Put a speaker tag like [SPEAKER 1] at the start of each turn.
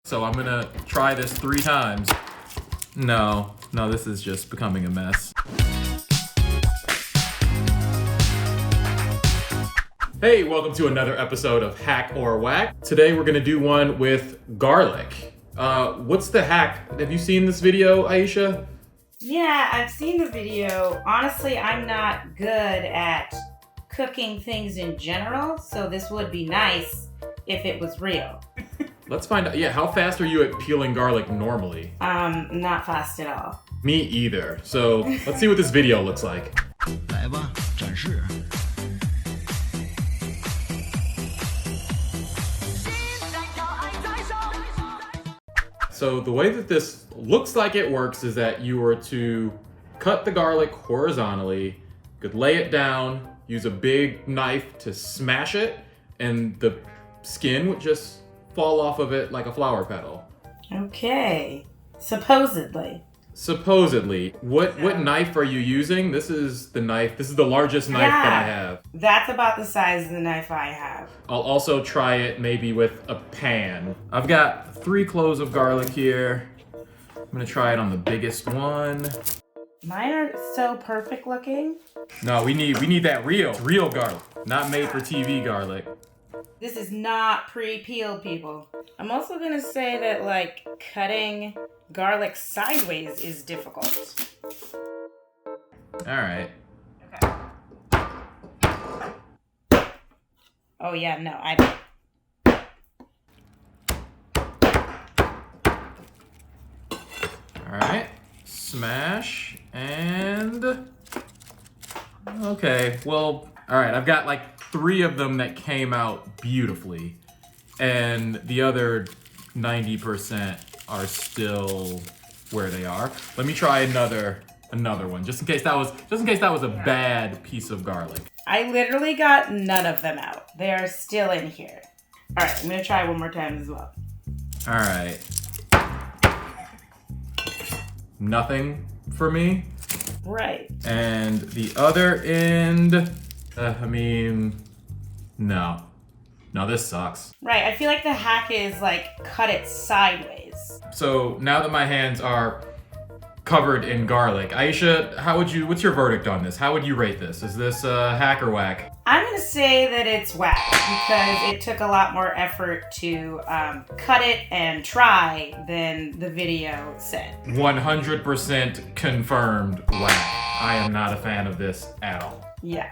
[SPEAKER 1] So I'm gonna try this 3 times. No, this is just becoming a mess. Hey, welcome to another episode of Hack or Whack. Today we're gonna do one with garlic. What's the hack? Have you seen this video, Aisha?
[SPEAKER 2] Yeah, I've seen the video. Honestly, I'm not good at cooking things in general, so this would be nice if it was real.
[SPEAKER 1] Let's find out. Yeah, how fast are you at peeling garlic normally?
[SPEAKER 2] Not fast at all.
[SPEAKER 1] Me either. So let's see what this video looks like.
[SPEAKER 3] 来吧，展示。
[SPEAKER 1] So the way that this looks like it works is that you were to cut the garlic horizontally, you could lay it down, use a big knife to smash it, and the skin would just fall off of it like a flower petal.
[SPEAKER 2] Okay. Supposedly.
[SPEAKER 1] Supposedly. What knife are you using? This is the knife. This is the largest knife that I have.
[SPEAKER 2] That's about the size of the knife I have.
[SPEAKER 1] I'll also try it maybe with a pan. I've got 3 cloves of garlic here. I'm gonna try it on the biggest one.
[SPEAKER 2] Mine are so perfect looking.
[SPEAKER 1] No, we need that real garlic, not made for TV garlic.
[SPEAKER 2] This is not pre-peeled, people. I'm also gonna say that, like, cutting garlic sideways is difficult.
[SPEAKER 1] All right.
[SPEAKER 2] Okay. Oh yeah, no, I don't.
[SPEAKER 1] All right. Smash and okay. Well, all right. I've got like 3 of them that came out beautifully, and the other 90% are still where they are. Let me try another one, just in case that was a bad piece of garlic.
[SPEAKER 2] I literally got none of them out. They are still in here. All right, I'm gonna try one more time as well.
[SPEAKER 1] All right. Nothing for me.
[SPEAKER 2] Right.
[SPEAKER 1] And the other end, no, this sucks.
[SPEAKER 2] Right, I feel like the hack is like cut it sideways.
[SPEAKER 1] So now that my hands are covered in garlic, Aisha, what's your verdict on this? How would you rate this? Is this hack or whack?
[SPEAKER 2] I'm gonna say that it's whack because it took a lot more effort to cut it and try than the video said.
[SPEAKER 1] 100% confirmed whack. I am not a fan of this at all.
[SPEAKER 2] Yeah.